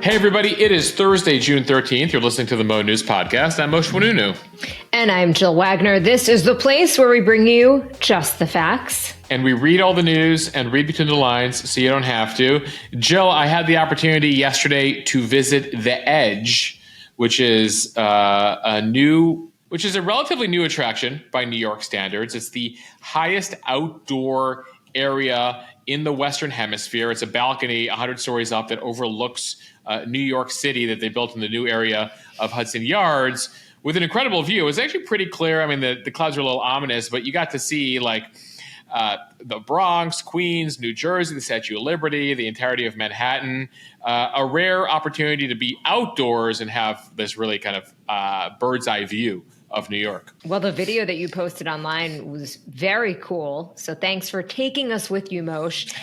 Hey, everybody. It is Thursday, June 13th. You're listening to the Mo.news podcast. I'm mo.news. And I'm Jill Wagner. This is the place where we bring you just the facts. And we read all the news and read between the lines so you don't have to. Jill, I had the opportunity yesterday to visit The Edge, which is a relatively new attraction by New York standards. It's the highest outdoor area in the Western Hemisphere. It's a balcony 100 stories up that overlooks New York City that they built in the new area of Hudson Yards with an incredible view. It was actually pretty clear. I mean, the clouds were a little ominous, but you got to see the Bronx, Queens, New Jersey, the Statue of Liberty, the entirety of Manhattan. A rare opportunity to be outdoors and have this really kind of bird's eye view of New York. Well, the video that you posted online was very cool. So thanks for taking us with you, Moshe.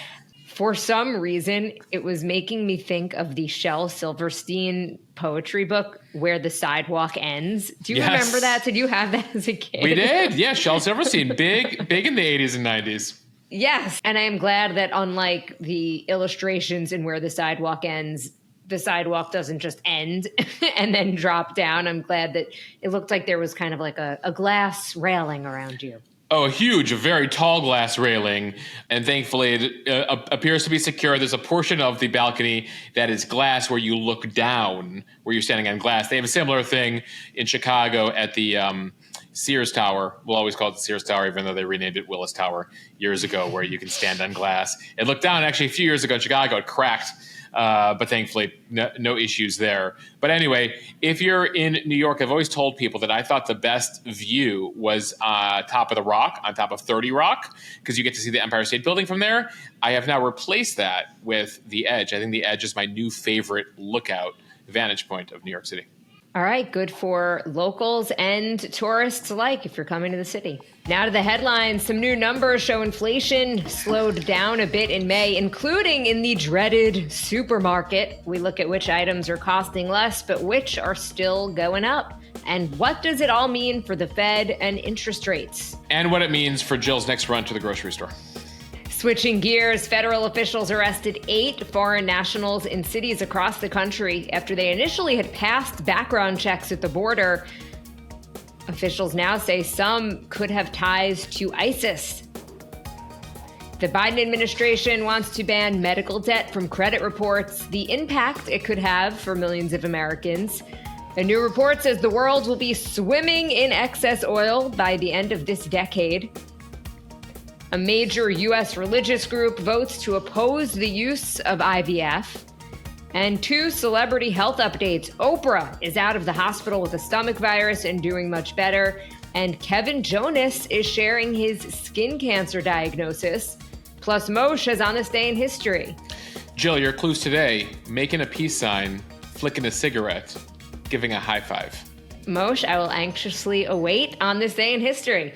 For some reason, it was making me think of the Shel Silverstein poetry book, Where the Sidewalk Ends. Do you remember that? Did you have that as a kid? We did. Yeah, Shel Silverstein, big in the 80s and 90s. Yes. And I am glad that unlike the illustrations in Where the Sidewalk Ends, the sidewalk doesn't just end and then drop down. I'm glad that it looked like there was kind of like a glass railing around you. Oh, a very tall glass railing, and thankfully it appears to be secure. There's a portion of the balcony that is glass where you look down, where you're standing on glass. They have a similar thing in Chicago at the Sears Tower. We'll always call it the Sears Tower, even though they renamed it Willis Tower years ago, where you can stand on glass. It looked down, actually, a few years ago in Chicago. It cracked. But thankfully, no issues there. But anyway, if you're in New York, I've always told people that I thought the best view was top of the Rock, on top of 30 Rock, because you get to see the Empire State Building from there. I have now replaced that with The Edge. I think The Edge is my new favorite lookout vantage point of New York City. All right, good for locals and tourists alike if you're coming to the city. Now to the headlines. Some new numbers show inflation slowed down a bit in May, including in the dreaded supermarket. We look at which items are costing less, but which are still going up. And what does it all mean for the Fed and interest rates? And what it means for Jill's next run to the grocery store. Switching gears, federal officials arrested 8 foreign nationals in cities across the country after they initially had passed background checks at the border. Officials now say some could have ties to ISIS. The Biden administration wants to ban medical debt from credit reports, the impact it could have for millions of Americans. A new report says the world will be swimming in excess oil by the end of this decade. A major U.S. religious group votes to oppose the use of IVF. And 2 celebrity health updates. Oprah is out of the hospital with a stomach virus and doing much better. And Kevin Jonas is sharing his skin cancer diagnosis. Plus, Moshe is on this day in history. Jill, your clues today: making a peace sign, flicking a cigarette, giving a high five. Moshe, I will anxiously await on this day in history.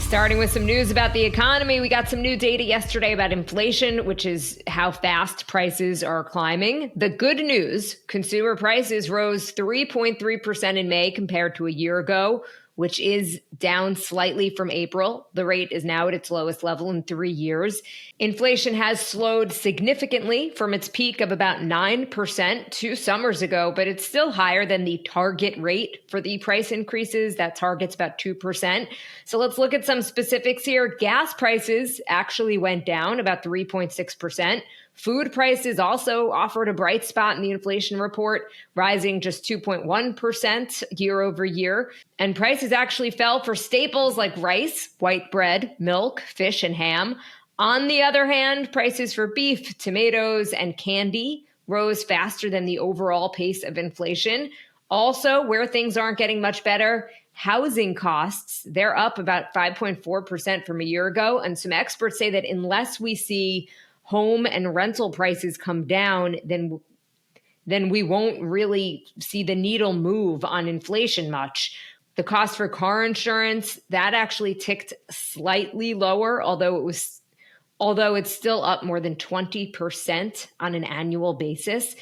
Starting with some news about the economy, we got some new data yesterday about inflation, which is how fast prices are climbing. The good news, consumer prices rose 3.3% in May compared to a year ago, which is down slightly from April. The rate is now at its lowest level in 3 years. Inflation has slowed significantly from its peak of about 9% 2 summers ago, but it's still higher than the target rate for the price increases. That target's about 2%. So let's look at some specifics here. Gas prices actually went down about 3.6%. Food prices also offered a bright spot in the inflation report, rising just 2.1% year over year. And prices actually fell for staples like rice, white bread, milk, fish, and ham. On the other hand, prices for beef, tomatoes, and candy rose faster than the overall pace of inflation. Also, where things aren't getting much better, housing costs, they're up about 5.4% from a year ago. And some experts say that unless we see home and rental prices come down, then we won't really see the needle move on inflation much. The cost for car insurance, that actually ticked slightly lower, although it's still up more than 20% on an annual basis.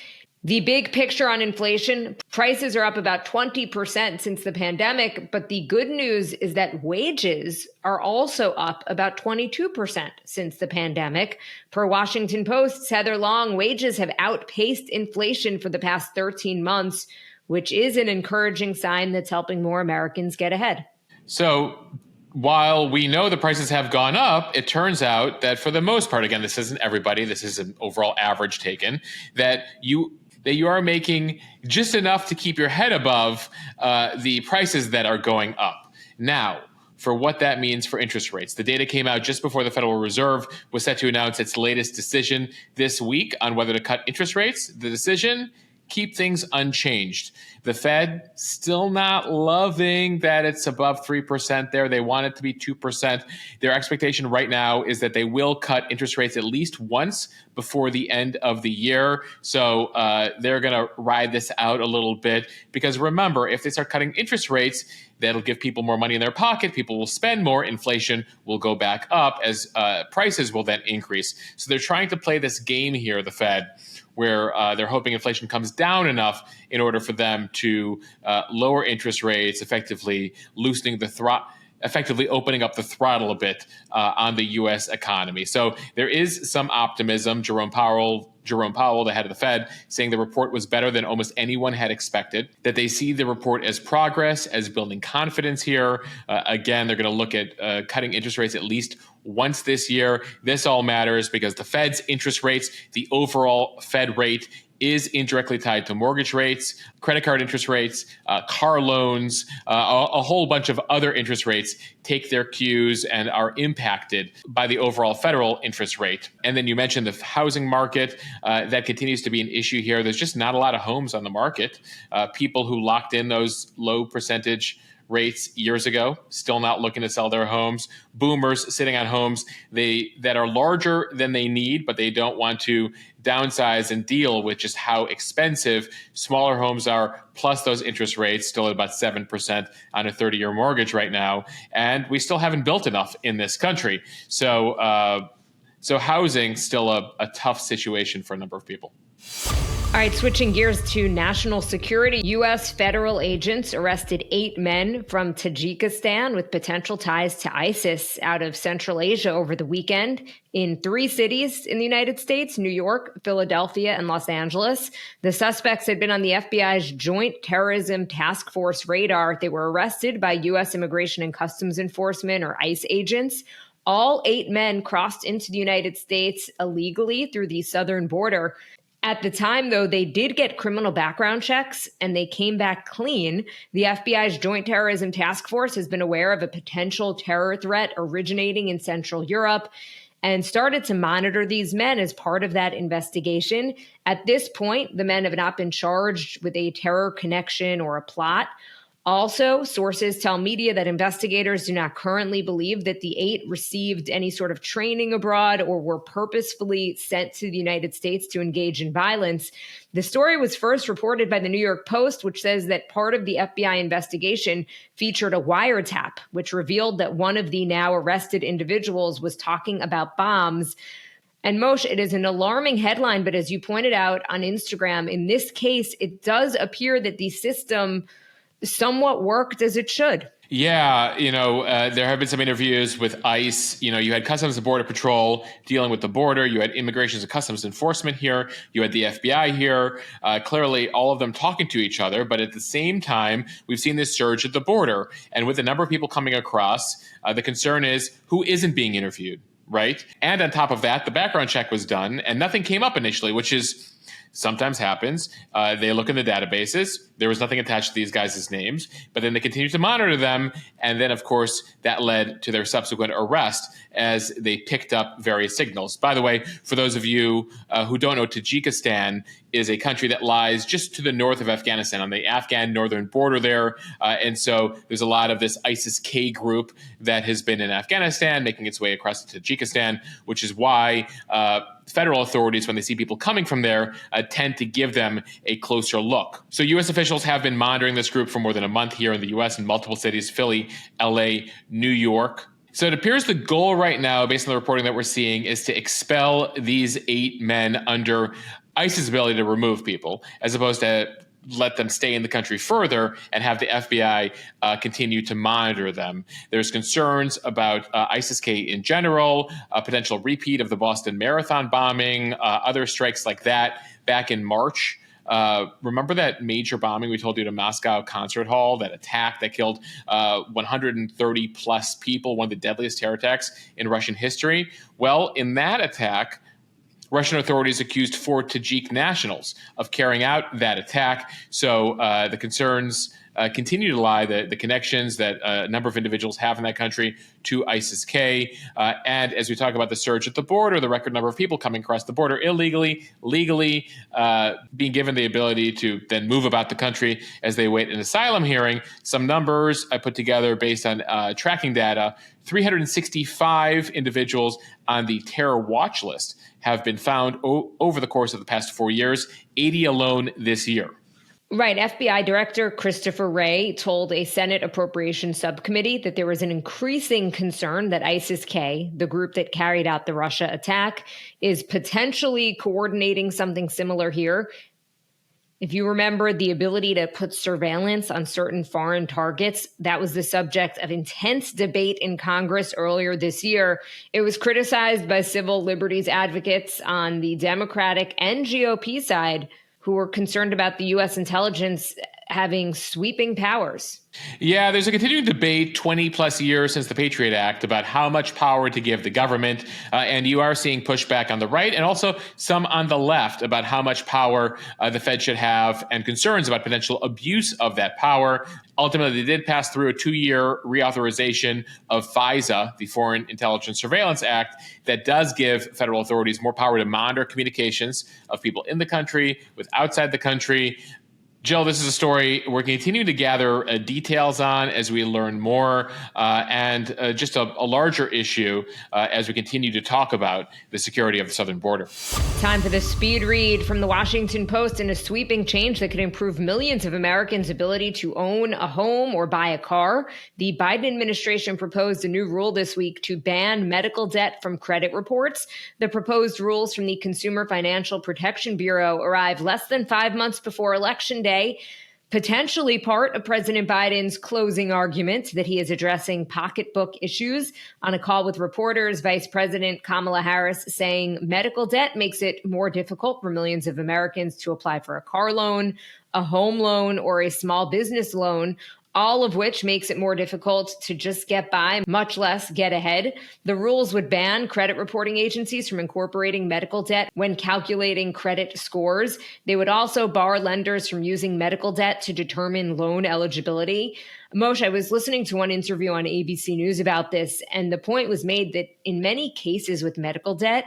The big picture on inflation, prices are up about 20% since the pandemic, but the good news is that wages are also up about 22% since the pandemic. Per Washington Post's Heather Long, wages have outpaced inflation for the past 13 months, which is an encouraging sign that's helping more Americans get ahead. So while we know the prices have gone up, it turns out that for the most part, again, this isn't everybody, this is an overall average taken, that you are making just enough to keep your head above the prices that are going up. Now, for what that means for interest rates. The data came out just before the Federal Reserve was set to announce its latest decision this week on whether to cut interest rates. The decision: keep things unchanged. The Fed still not loving that it's above 3% there. They want it to be 2%. Their expectation right now is that they will cut interest rates at least once before the end of the year. So they're going to ride this out a little bit, because remember, if they start cutting interest rates, that'll give people more money in their pocket. People will spend more. Inflation will go back up as prices will then increase. So they're trying to play this game here, the Fed, where they're hoping inflation comes down enough in order for them to lower interest rates, effectively loosening the effectively opening up the throttle a bit on the U.S. economy. So there is some optimism. Jerome Powell, the head of the Fed, saying the report was better than almost anyone had expected, that they see the report as progress, as building confidence here. Again, they're going to look at cutting interest rates at least once this year. This all matters because the Fed's interest rates, the overall Fed rate, is indirectly tied to mortgage rates, credit card interest rates, car loans, a whole bunch of other interest rates take their cues and are impacted by the overall federal interest rate. And then you mentioned the housing market. That continues to be an issue here. There's just not a lot of homes on the market. People who locked in those low percentage rates years ago, still not looking to sell their homes. Boomers sitting on homes that are larger than they need, but they don't want to downsize and deal with just how expensive smaller homes are, plus those interest rates, still at about 7% on a 30-year mortgage right now. And we still haven't built enough in this country. So housing still a tough situation for a number of people. All right, switching gears to national security. U.S. federal agents arrested 8 men from Tajikistan with potential ties to ISIS out of Central Asia over the weekend in 3 cities in the United States: New York, Philadelphia, and Los Angeles. The suspects had been on the FBI's Joint Terrorism Task Force radar. They were arrested by U.S. Immigration and Customs Enforcement, or ICE, agents. All 8 men crossed into the United States illegally through the southern border. At the time, though, they did get criminal background checks and they came back clean. The FBI's Joint Terrorism Task Force has been aware of a potential terror threat originating in Central Europe and started to monitor these men as part of that investigation. At this point, the men have not been charged with a terror connection or a plot. Also, sources tell media that investigators do not currently believe that the 8 received any sort of training abroad or were purposefully sent to the United States to engage in violence. The story was first reported by the New York Post, which says that part of the FBI investigation featured a wiretap, which revealed that one of the now arrested individuals was talking about bombs. And Moshe, it is an alarming headline, but as you pointed out on Instagram, in this case, it does appear that the system somewhat worked as it should. Yeah, there have been some interviews with ICE. You had Customs and Border Patrol dealing with the border. You had Immigration and Customs Enforcement here. You had the FBI here. Clearly, all of them talking to each other. But at the same time, we've seen this surge at the border. And with the number of people coming across, the concern is who isn't being interviewed, right? And on top of that, the background check was done and nothing came up initially, which is sometimes happens. They look in the databases. There was nothing attached to these guys' names, but then they continued to monitor them. And then, of course, that led to their subsequent arrest as they picked up various signals. By the way, for those of you who don't know, Tajikistan is a country that lies just to the north of Afghanistan, on the Afghan northern border there. And so there's a lot of this ISIS-K group that has been in Afghanistan, making its way across to Tajikistan, which is why federal authorities, when they see people coming from there, tend to give them a closer look. So U.S. officials have been monitoring this group for more than a month here in the U.S. in multiple cities: Philly, L.A., New York. So it appears the goal right now, based on the reporting that we're seeing, is to expel these 8 men under ICE's ability to remove people, as opposed to let them stay in the country further and have the FBI continue to monitor them. There's concerns about ISIS-K in general, a potential repeat of the Boston Marathon bombing, other strikes like that back in March. Remember that major bombing we told you to Moscow Concert Hall, that attack that killed 130 plus people, one of the deadliest terror attacks in Russian history? Well, in that attack, Russian authorities accused 4 Tajik nationals of carrying out that attack. So the concerns continue to lie, the connections that a number of individuals have in that country to ISIS-K. And as we talk about the surge at the border, the record number of people coming across the border illegally, legally, being given the ability to then move about the country as they await an asylum hearing. Some numbers I put together based on tracking data: 365 individuals on the terror watch list have been found over the course of the past 4 years, 80 alone this year. Right. FBI Director Christopher Wray told a Senate Appropriations Subcommittee that there was an increasing concern that ISIS-K, the group that carried out the Russia attack, is potentially coordinating something similar here. If you remember the ability to put surveillance on certain foreign targets, that was the subject of intense debate in Congress earlier this year. It was criticized by civil liberties advocates on the Democratic and GOP side, who were concerned about the U.S. intelligence having sweeping powers. Yeah, there's a continuing debate 20 plus years since the Patriot Act about how much power to give the government. And you are seeing pushback on the right and also some on the left about how much power the Fed should have and concerns about potential abuse of that power. Ultimately, they did pass through a 2-year reauthorization of FISA, the Foreign Intelligence Surveillance Act, that does give federal authorities more power to monitor communications of people in the country with outside the country. Jill, this is a story we're continuing to gather details on as we learn more, and just a larger issue as we continue to talk about the security of the southern border. Time for the speed read from the Washington Post, and a sweeping change that could improve millions of Americans' ability to own a home or buy a car. The Biden administration proposed a new rule this week to ban medical debt from credit reports. The proposed rules from the Consumer Financial Protection Bureau arrive less than 5 months before Election Day, potentially part of President Biden's closing argument that he is addressing pocketbook issues. On a call with reporters, Vice President Kamala Harris saying medical debt makes it more difficult for millions of Americans to apply for a car loan, a home loan, or a small business loan, all of which makes it more difficult to just get by, much less get ahead. The rules would ban credit reporting agencies from incorporating medical debt when calculating credit scores. They would also bar lenders from using medical debt to determine loan eligibility. Moshe, I was listening to one interview on ABC News about this, and the point was made that in many cases with medical debt,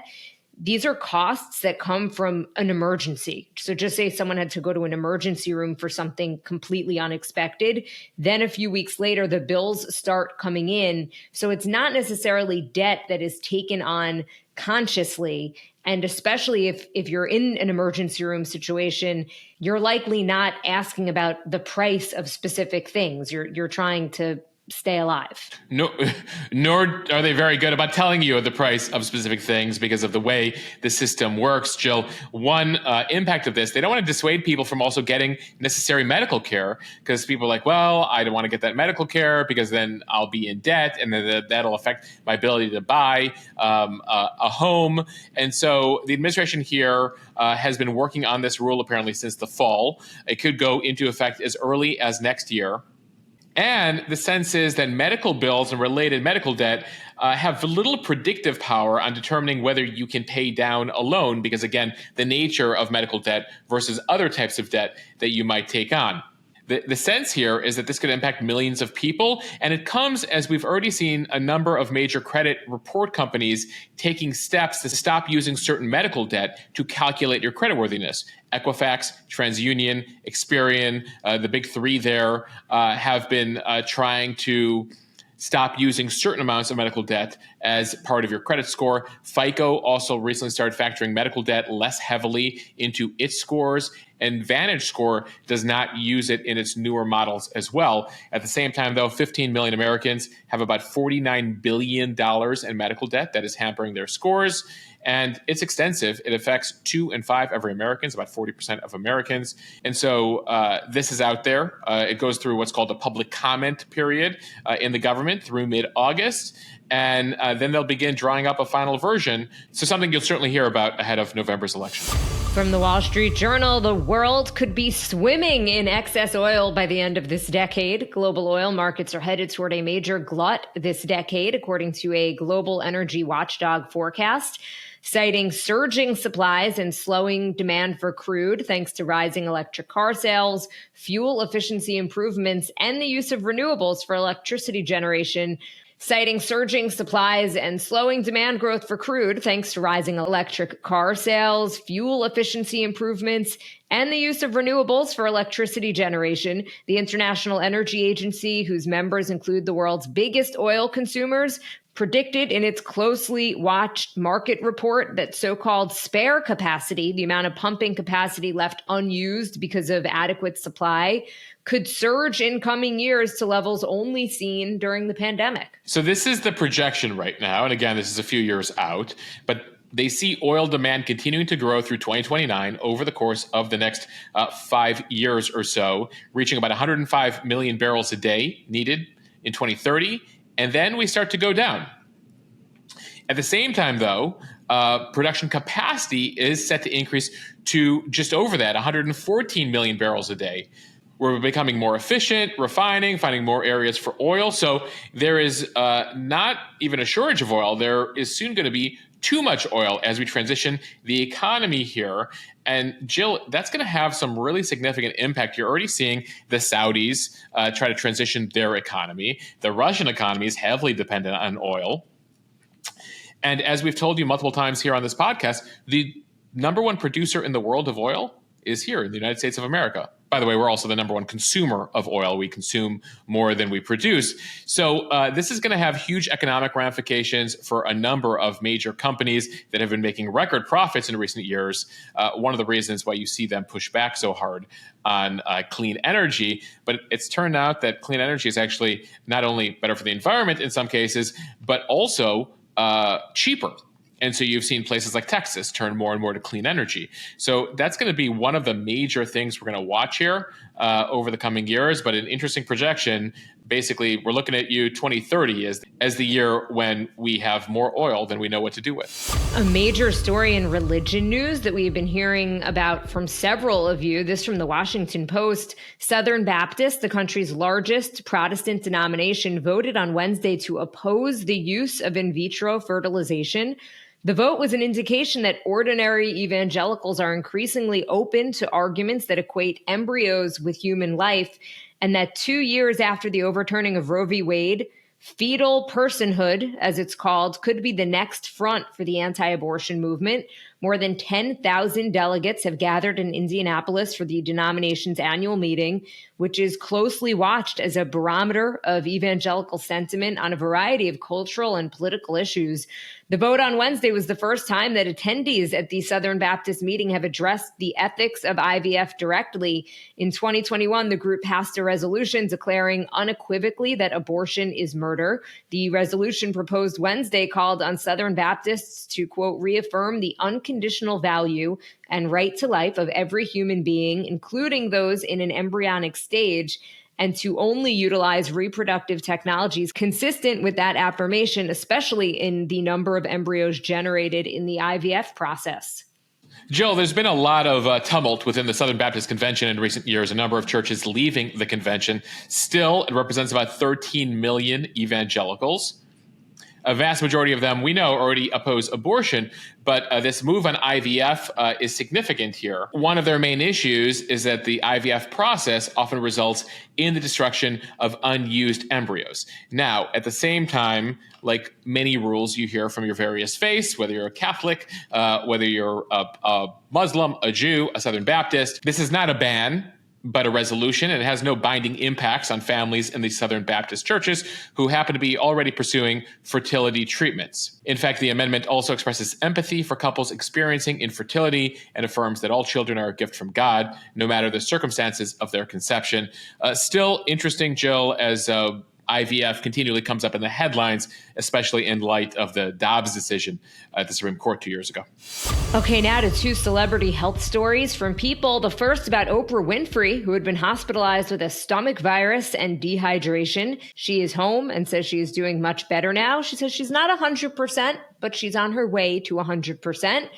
these are costs that come from an emergency. So just say someone had to go to an emergency room for something completely unexpected. Then a few weeks later, the bills start coming in. So it's not necessarily debt that is taken on consciously. And especially if you're in an emergency room situation, you're likely not asking about the price of specific things. You're trying to stay alive. No, nor are they very good about telling you the price of specific things because of the way the system works. Jill, one impact of this, they don't want to dissuade people from also getting necessary medical care, because people are like, well, I don't want to get that medical care because then I'll be in debt, and then that'll affect my ability to buy a home. And so the administration here has been working on this rule apparently since the fall. It could go into effect as early as next year. And the sense is that medical bills and related medical debt have little predictive power on determining whether you can pay down a loan, because, again, the nature of medical debt versus other types of debt that you might take on. The sense here is that this could impact millions of people, and it comes as we've already seen a number of major credit report companies taking steps to stop using certain medical debt to calculate your creditworthiness. Equifax, TransUnion, Experian, the big three there have been trying to stop using certain amounts of medical debt as part of your credit score. FICO also recently started factoring medical debt less heavily into its scores, and VantageScore does not use it in its newer models as well. At the same time, though, 15 million Americans have about $49 billion in medical debt that is hampering their scores. and it's extensive. It affects 2 in 5 every Americans, about 40% of Americans. And so this is out there. It goes through what's called a public comment period in the government through mid-August. And then they'll begin drawing up a final version. So something you'll certainly hear about ahead of November's election. From the Wall Street Journal, the world could be swimming in excess oil by the end of this decade. Global oil markets are headed toward a major glut this decade, according to a global energy watchdog forecast, citing surging supplies and slowing demand for crude thanks to rising electric car sales, fuel efficiency improvements, and the use of renewables for electricity generation. Citing surging supplies and slowing demand growth for crude thanks to rising electric car sales, fuel efficiency improvements, and the use of renewables for electricity generation, the International Energy Agency, whose members include the world's biggest oil consumers, predicted in its closely watched market report that so-called spare capacity, the amount of pumping capacity left unused because of adequate supply, could surge in coming years to levels only seen during the pandemic. So this is the projection right now. And again, this is a few years out, but they see oil demand continuing to grow through 2029 over the course of the next 5 years or so, reaching about 105 million barrels a day needed in 2030. And then we start to go down. At the same time, though, production capacity is set to increase to just over that, 114 million barrels a day. We're becoming more efficient, refining, finding more areas for oil. So there is not even a shortage of oil. There is soon going to be too much oil as we transition the economy here. And Jill, that's going to have some really significant impact. You're already seeing the Saudis try to transition their economy. The Russian economy is heavily dependent on oil. And as we've told you multiple times here on this podcast, the number one producer in the world of oil is here in the United States of America. By the way, we're also the number one consumer of oil. We consume more than we produce. So this is going to have huge economic ramifications for a number of major companies that have been making record profits in recent years. One of the reasons why you see them push back so hard on clean energy. But it's turned out that clean energy is actually not only better for the environment in some cases, but also cheaper. And so you've seen places like Texas turn more and more to clean energy. So that's going to be one of the major things we're going to watch here over the coming years. But an interesting projection, basically, we're looking at 2030 as the year when we have more oil than we know what to do with. A major story in religion news that we've been hearing about from several of you, this from the Washington Post. Southern Baptist, the country's largest Protestant denomination, voted on Wednesday to oppose the use of in vitro fertilization. The vote was an indication that ordinary evangelicals are increasingly open to arguments that equate embryos with human life, and that 2 years after the overturning of Roe v. Wade, fetal personhood, as it's called, could be the next front for the anti-abortion movement. More than 10,000 delegates have gathered in Indianapolis for the denomination's annual meeting, which is closely watched as a barometer of evangelical sentiment on a variety of cultural and political issues. The vote on Wednesday was the first time that attendees at the Southern Baptist meeting have addressed the ethics of IVF directly. In 2021, the group passed a resolution declaring unequivocally that abortion is murder. The resolution proposed Wednesday called on Southern Baptists to, quote, reaffirm the unconditional value and right to life of every human being, including those in an embryonic stage, and to only utilize reproductive technologies consistent with that affirmation, especially in the number of embryos generated in the IVF process. Jill, there's been a lot of tumult within the Southern Baptist Convention in recent years, a number of churches leaving the convention. Still, it represents about 13 million evangelicals. A vast majority of them, we know, already oppose abortion, but this move on IVF is significant here. One of their main issues is that the IVF process often results in the destruction of unused embryos. Now, at the same time, like many rules you hear from your various faiths, whether you're a Catholic, whether you're a Muslim, a Jew, a Southern Baptist, this is not a ban, but a resolution, and it has no binding impacts on families in the Southern Baptist churches who happen to be already pursuing fertility treatments. In fact, the amendment also expresses empathy for couples experiencing infertility and affirms that all children are a gift from God, no matter the circumstances of their conception. Still interesting, Jill, as IVF continually comes up in the headlines, especially in light of the Dobbs decision at the Supreme Court 2 years ago. Okay, now to two celebrity health stories from People. The first about Oprah Winfrey, who had been hospitalized with a stomach virus and dehydration. She is home and says she is doing much better now. She says she's not 100%, but she's on her way to 100%.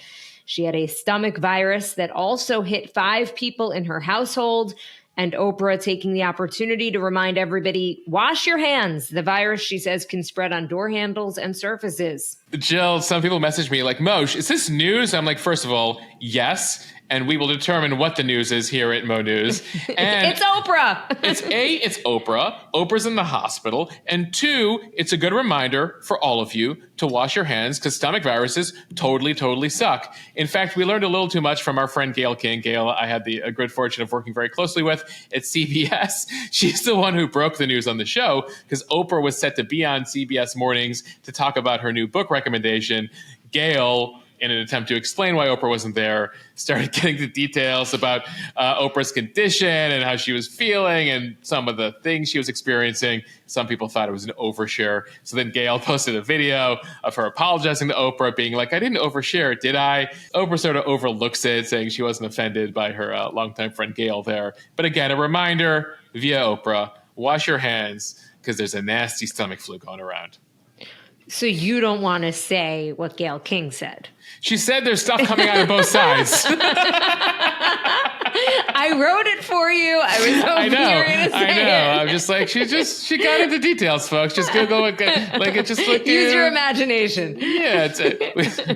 She had a stomach virus that also hit 5 people in her household. And Oprah taking the opportunity to remind everybody, wash your hands. The virus, she says, can spread on door handles and surfaces. Jill, some people message me like, Mosh, is this news? I'm like, first of all, yes. And we will determine what the news is here at Mo.news. And it's Oprah. It's Oprah. Oprah's in the hospital. And 2, it's a good reminder for all of you to wash your hands because stomach viruses totally suck. In fact, we learned a little too much from our friend Gayle King. Gayle, I had the good fortune of working very closely with at CBS. She's the one who broke the news on the show because Oprah was set to be on CBS Mornings to talk about her new book recommendation. Gayle, in an attempt to explain why Oprah wasn't there, started getting the details about Oprah's condition and how she was feeling and some of the things she was experiencing. Some people thought it was an overshare. So then Gayle posted a video of her apologizing to Oprah, being like, I didn't overshare, did I? Oprah sort of overlooks it, saying she wasn't offended by her longtime friend Gayle there. But again, a reminder via Oprah, wash your hands because there's a nasty stomach flu going around. So you don't want to say what Gayle King said? She said there's stuff coming out of both sides. I wrote it for you. I was hoping you were going to say it. I'm just like, she got into details, folks. Just Google it. Use your imagination. Yeah.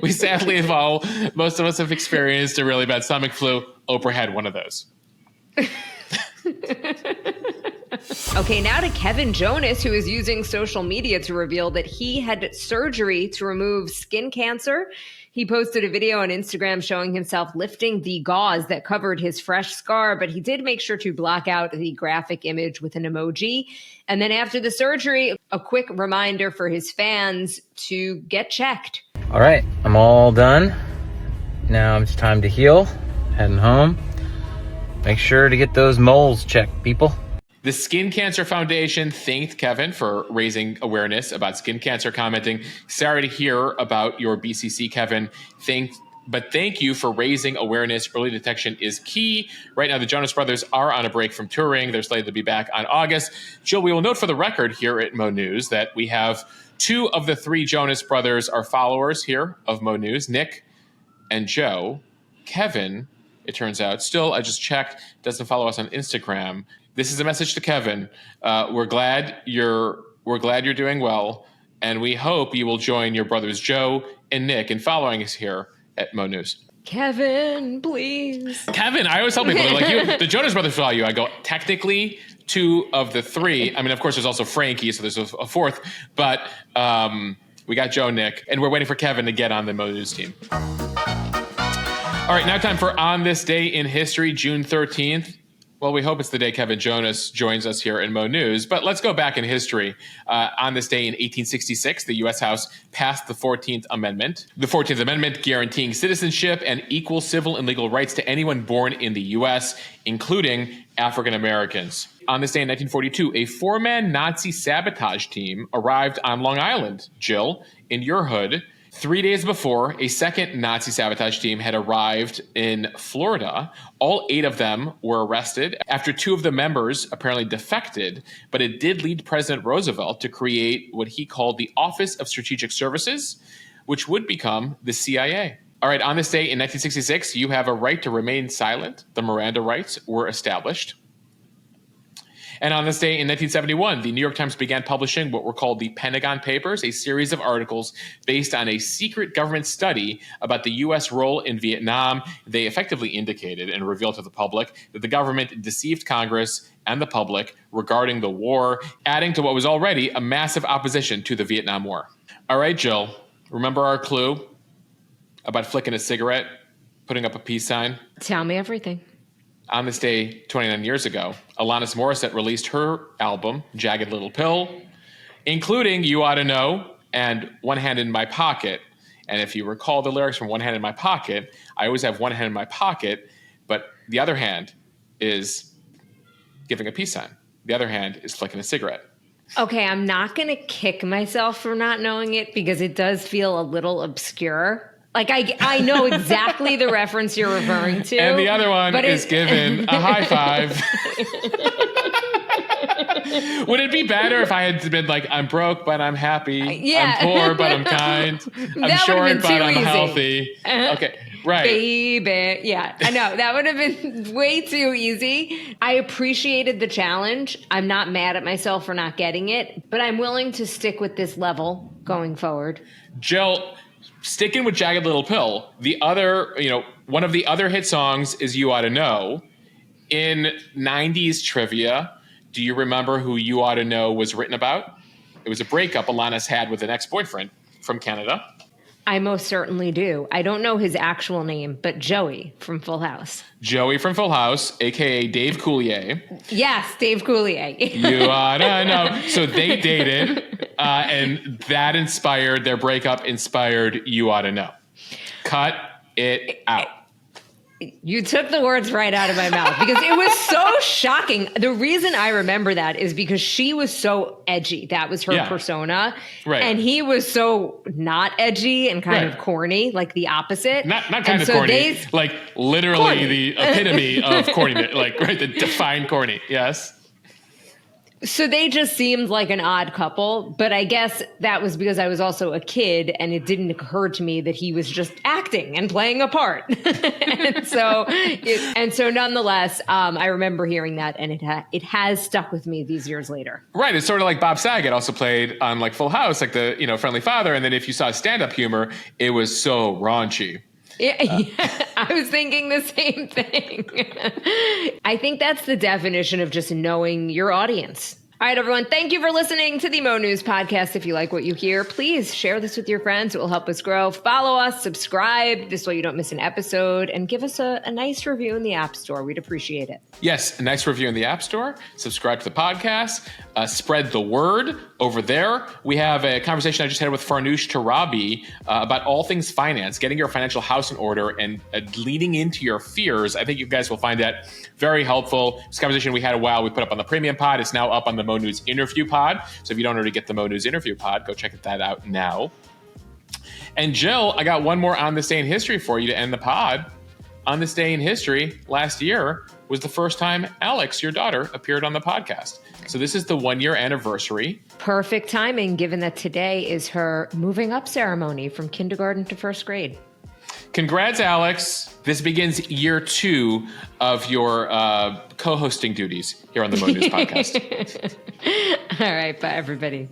We sadly have all, most of us have experienced a really bad stomach flu. Oprah had one of those. Okay, now to Kevin Jonas, who is using social media to reveal that he had surgery to remove skin cancer. He posted a video on Instagram showing himself lifting the gauze that covered his fresh scar, but he did make sure to block out the graphic image with an emoji. And then after the surgery, a quick reminder for his fans to get checked. All right, I'm all done. Now it's time to heal. Heading home. Make sure to get those moles checked, people. The Skin Cancer Foundation thanked Kevin for raising awareness about skin cancer, commenting, sorry to hear about your BCC, Kevin. But thank you for raising awareness. Early detection is key. Right now, the Jonas Brothers are on a break from touring. They're slated to be back on August. Jill, we will note for the record here at Mo.news that we have 2 of the 3 Jonas Brothers are followers here of Mo.news, Nick and Joe. Kevin, it turns out, still, I just checked, doesn't follow us on Instagram. This is a message to Kevin. We're glad you're doing well, and we hope you will join your brothers Joe and Nick in following us here at Mo.news. Kevin, please. Kevin, I always tell people, they're like, you, the Jonas Brothers follow you. I go, technically 2 of the 3. I mean, of course, there's also Frankie, so there's a 4th, but we got Joe and Nick, and we're waiting for Kevin to get on the Mo.news team. All right, now time for On This Day in History, June 13th. Well, we hope it's the day Kevin Jonas joins us here in Mo.news, but let's go back in history. On this day in 1866, the U.S. House passed the 14th Amendment. The 14th Amendment guaranteeing citizenship and equal civil and legal rights to anyone born in the U.S., including African Americans. On this day in 1942, a 4-man Nazi sabotage team arrived on Long Island, Jill, in your hood. 3 days before, a second Nazi sabotage team had arrived in Florida. All 8 of them were arrested after 2 of the members apparently defected, but it did lead President Roosevelt to create what he called the Office of Strategic Services, which would become the CIA. All right, on this day in 1966, you have a right to remain silent. The Miranda rights were established. And on this day in 1971, the New York Times began publishing what were called the Pentagon Papers, a series of articles based on a secret government study about the U.S. role in Vietnam. They effectively indicated and revealed to the public that the government deceived Congress and the public regarding the war, adding to what was already a massive opposition to the Vietnam War. All right, Jill, remember our clue about flicking a cigarette, putting up a peace sign? Tell me everything. On this day, 29 years ago, Alanis Morissette released her album, Jagged Little Pill, including You Ought to Know and One Hand in My Pocket. And if you recall the lyrics from One Hand in My Pocket, I always have one hand in my pocket, but the other hand is giving a peace sign. The other hand is flicking a cigarette. Okay, I'm not going to kick myself for not knowing it because it does feel a little obscure. Like, I know exactly the reference you're referring to. And the other one is given a high five. Would it be better if I had been like, I'm broke, but I'm happy. Yeah. I'm poor, but I'm kind. I'm short, but I'm healthy. Okay, right. Baby. Yeah, I know. That would have been way too easy. I appreciated the challenge. I'm not mad at myself for not getting it, but I'm willing to stick with this level going forward. Jill, sticking with Jagged Little Pill, one of the other hit songs is You Ought to Know. In 90s trivia, do you remember who You Ought to Know was written about? It was a breakup Alanis had with an ex-boyfriend from Canada. I most certainly do. I don't know his actual name, but Joey from Full House. Joey from Full House, a.k.a. Dave Coulier. Yes, Dave Coulier. You ought to know. So they dated, and that inspired, their breakup inspired You Ought to Know. Cut it out. You took the words right out of my mouth because it was so shocking. The reason I remember that is because she was so edgy. That was her persona. Right. And he was so not edgy and kind of corny, like the opposite. Not kind of corny, like literally corny. The epitome of corny, like the defined corny. Yes. So they just seemed like an odd couple, but I guess that was because I was also a kid and it didn't occur to me that he was just acting and playing a part. and so nonetheless, I remember hearing that and it has stuck with me these years later. Right. It's sort of like Bob Saget also played on like Full House, like the, Friendly Father. And then if you saw stand-up humor, it was so raunchy. Yeah, I was thinking the same thing. I think that's the definition of just knowing your audience. All right, everyone. Thank you for listening to the Mo News podcast. If you like what you hear, please share this with your friends. It will help us grow. Follow us, subscribe. This way you don't miss an episode. And give us a nice review in the App Store. We'd appreciate it. Yes, a nice review in the App Store. Subscribe to the podcast. Spread the word over there. We have a conversation I just had with Farnoosh Tarabi about all things finance, getting your financial house in order and leading into your fears. I think you guys will find that very helpful. This conversation we had a while. We put up on the premium pod. It's now up on the Mo News interview pod. So if you don't already get the Mo News interview pod, go check that out now. And Jill, I got one more on this day in history for you to end the pod. On this day in history, last year was the first time Alex, your daughter, appeared on the podcast. So this is the 1-year anniversary. Perfect timing, given that today is her moving up ceremony from kindergarten to first grade. Congrats, Alex. This begins year 2 of your co-hosting duties here on the Mo News podcast. All right, bye, everybody.